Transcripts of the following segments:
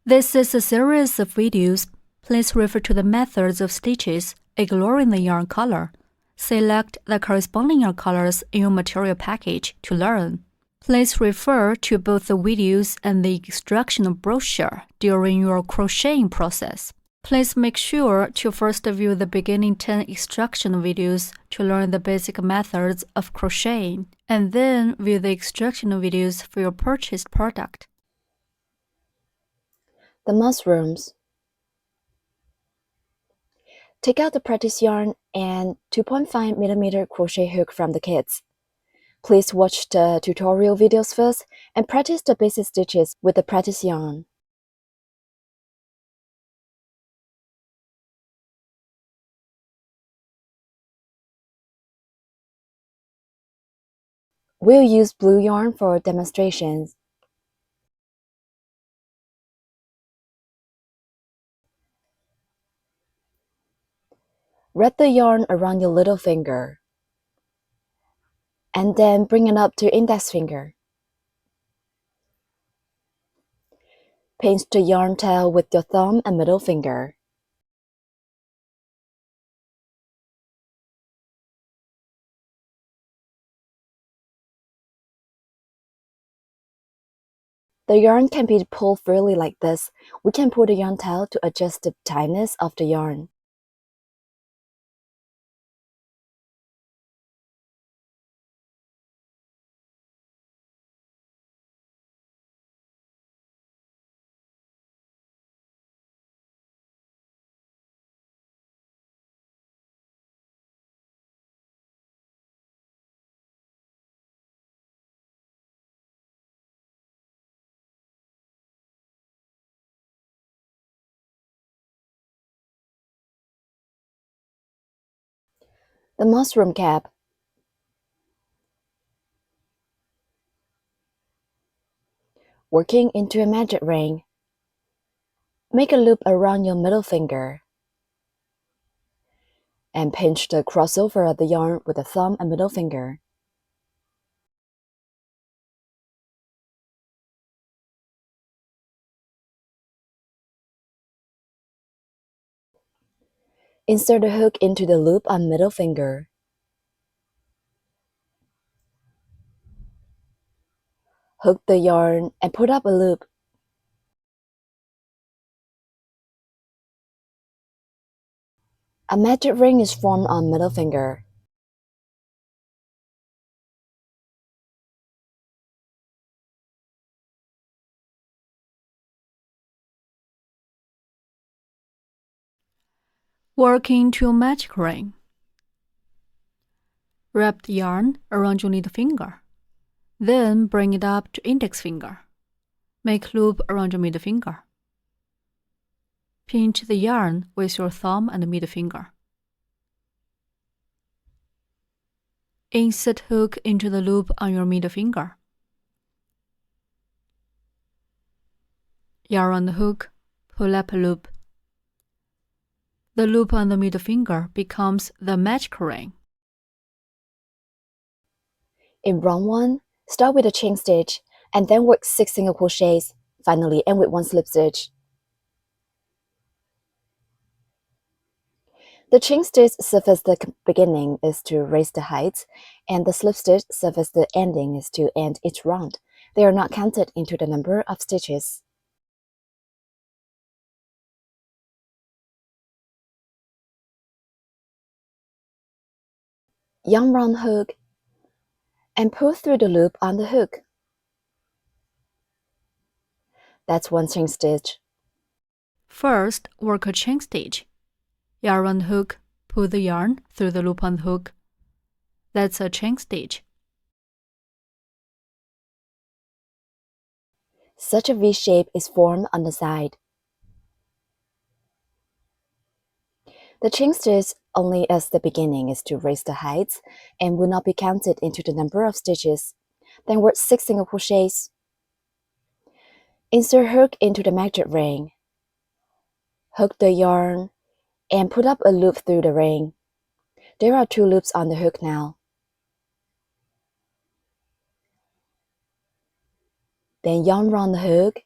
This is a series of videos. Please refer to the methods of stitches, ignoring the yarn color. Select the corresponding yarn colors in your material package to learn. Please refer to both the videos and the instructional brochure during your crocheting process. Please make sure to first view the beginning 10 instructional videos to learn the basic methods of crocheting, and then view the instructional videos for your purchased product. The mushrooms. Take out the practice yarn and 2.5mm crochet hook from the kits. Please watch the tutorial videos first and practice the basic stitches with the practice yarn. We'll use blue yarn for demonstrations. Wrap the yarn around your little finger, and then bring it up to index finger. Pinch the yarn tail with your thumb and middle finger. The yarn can be pulled freely like this. We can pull the yarn tail to adjust the tightness of the yarn. The mushroom cap. Working into a magic ring. Make a loop around your middle finger and pinch the crossover of the yarn with the thumb and middle finger. Insert the hook into the loop on middle finger. Hook the yarn and put up a loop. A magic ring is formed on middle finger. Work into a magic ring. Wrap the yarn around your little finger. Then bring it up to index finger. Make loop around your middle finger. Pinch the yarn with your thumb and middle finger. Insert hook into the loop on your middle finger. Yarn on the hook, pull up a loop. The loop on the middle finger becomes the magic ring. In round 1, start with a chain stitch and then work 6 single crochets. Finally, end with 1 slip stitch. The chain stitch serves as the beginning is to raise the height, and the slip stitch serves as the ending is to end each round. They are not counted into the number of stitches. Yarn round hook and pull through the loop on the hook. That's 1 chain stitch. First, work a chain stitch. Yarn on the hook, pull the yarn through the loop on the hook. That's a chain stitch. Such a V shape is formed on the side. The chain stitch only as the beginning is to raise the height and will not be counted into the number of stitches. Then work 6 single crochets. Insert hook into the magic ring. Hook the yarn and put up a loop through the ring. There are 2 loops on the hook now. Then yarn round the hook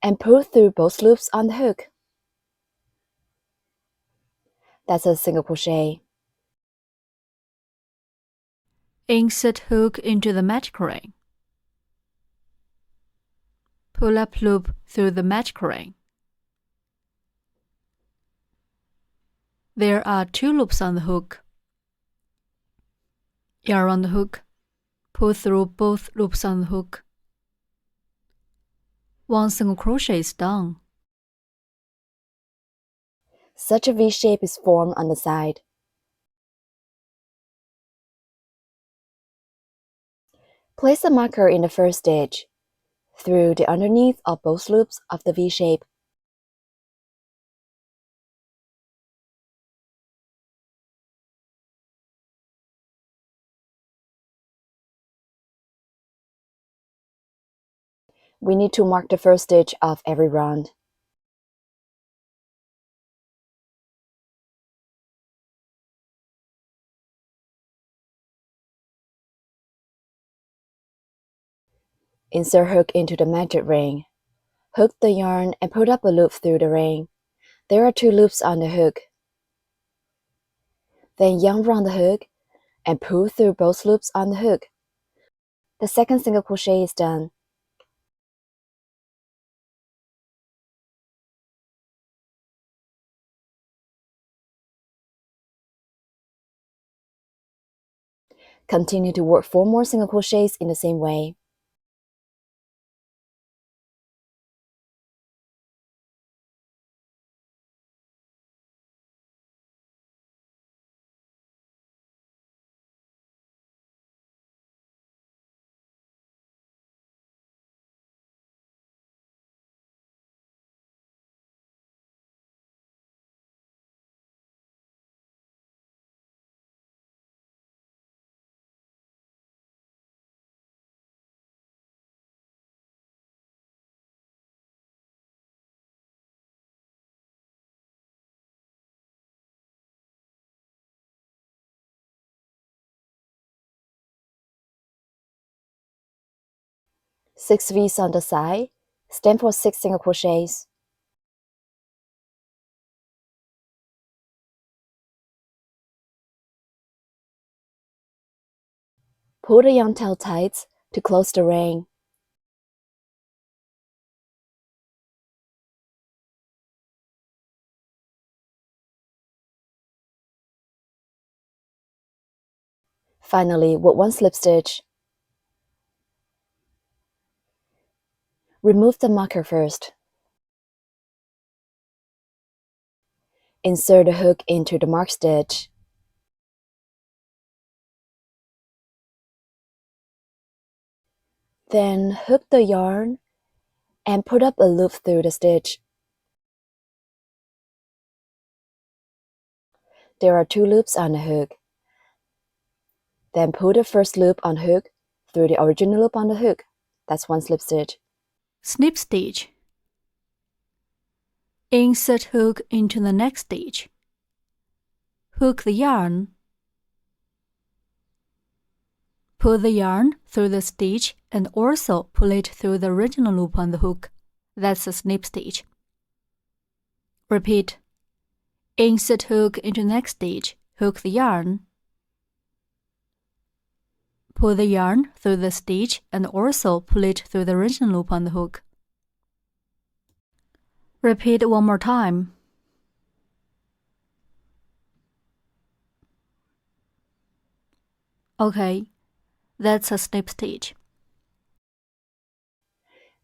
and pull through both loops on the hook. That's a single crochet. Insert hook into the magic ring. Pull up loop through the magic ring. There are 2 loops on the hook. Yarn on the hook. Pull through both loops on the hook. 1 single crochet is done. Such a V shape is formed on the side. Place a marker in the first stitch, through the underneath of both loops of the V shape. We need to mark the first stitch of every round. Insert hook into the magic ring. Hook the yarn and put up a loop through the ring. There are 2 loops on the hook. Then yarn round the hook and pull through both loops on the hook. The second single crochet is done. Continue to work 4 more single crochets in the same way. Six V's on the side, stand for 6 single crochets. Pull the yarn tail tight to close the ring. Finally, work 1 slip stitch. Remove the marker first. Insert the hook into the marked stitch. Then hook the yarn and put up a loop through the stitch. There are 2 loops on the hook. Then pull the first loop on hook through the original loop on the hook. That's 1 slip stitch. Snip stitch. Insert hook into the next stitch. Hook the yarn. Pull the yarn through the stitch and also pull it through the original loop on the hook. That's a snip stitch. Repeat. Insert hook into next stitch. Hook the yarn. Pull the yarn through the stitch and also pull it through the original loop on the hook. Repeat 1 more time. Okay, that's a snip stitch.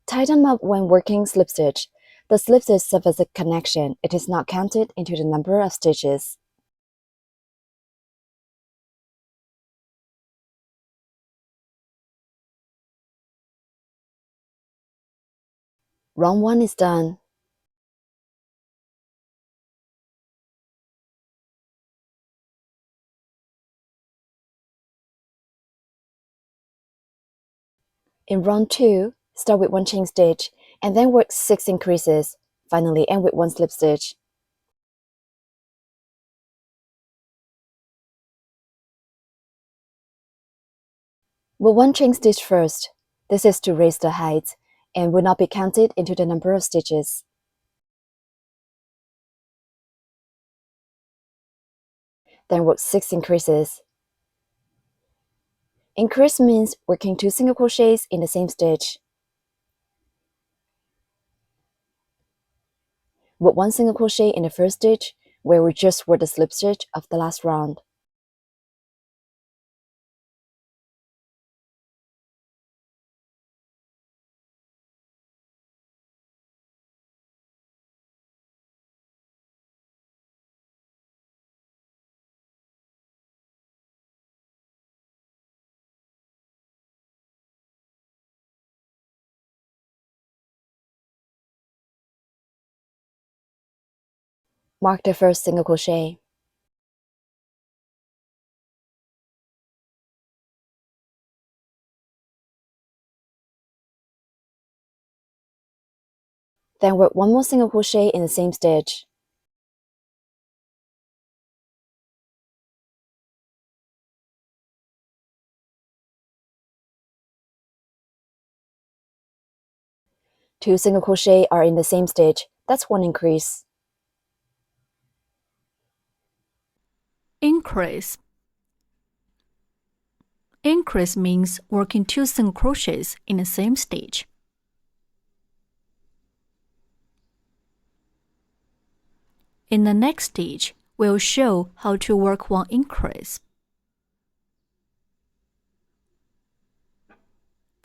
Tighten up when working slip stitch. The slip stitch serves as a connection. It is not counted into the number of stitches. Round 1 is done. In round 2, start with 1 chain stitch and then work 6 increases. Finally, end with 1 slip stitch. Work 1 chain stitch first. This is to raise the height, and will not be counted into the number of stitches. Then work 6 increases. Increase means working 2 single crochets in the same stitch. Work 1 single crochet in the first stitch, where we just work the slip stitch of the last round. Mark the first single crochet. Then work 1 more single crochet in the same stitch. Two single crochet are in the same stitch. That's 1 increase. Increase. Increase means working 2 single crochets in the same stitch. In the next stitch, we'll show how to work 1 increase.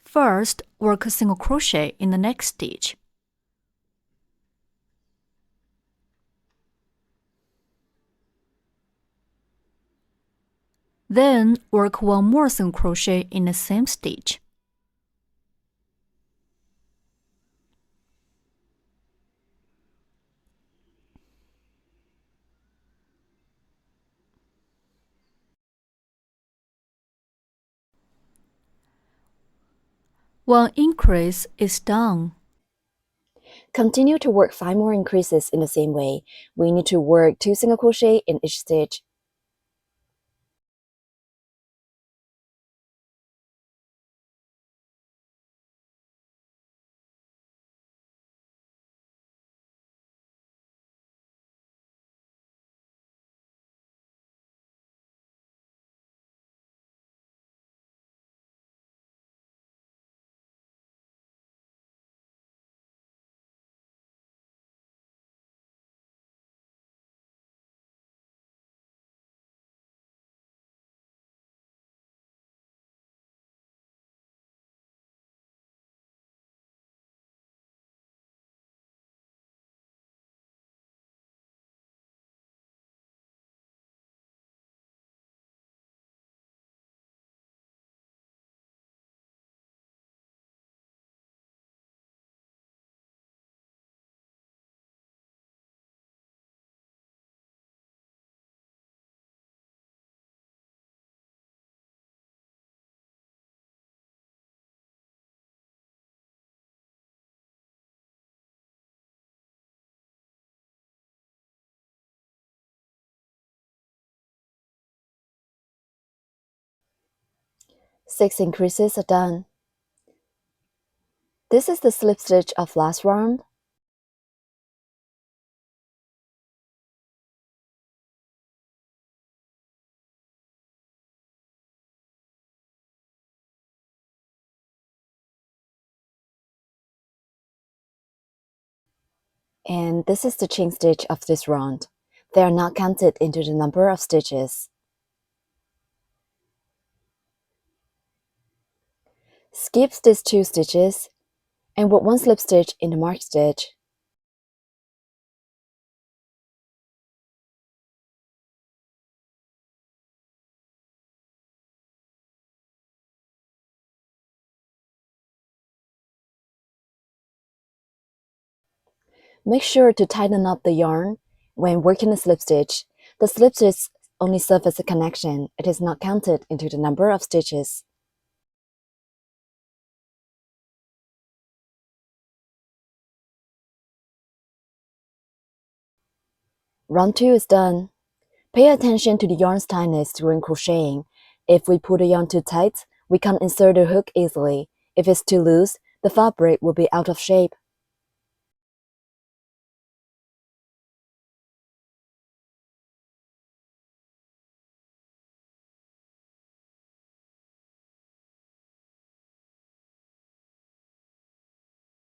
First, work a single crochet in the next stitch. Then, work 1 more single crochet in the same stitch. One increase is done. Continue to work 5 more increases in the same way. We need to work 2 single crochet in each stitch. Six increases are done. This is the slip stitch of last round. And this is the chain stitch of this round. They are not counted into the number of stitches. Skip these 2 stitches and work 1 slip stitch in the marked stitch. Make sure to tighten up the yarn when working the slip stitch. The slip stitch only serves as a connection. It is not counted into the number of stitches. Round 2 is done. Pay attention to the yarn's tightness during crocheting. If we pull the yarn too tight, we can't insert the hook easily. If it's too loose, the fabric will be out of shape.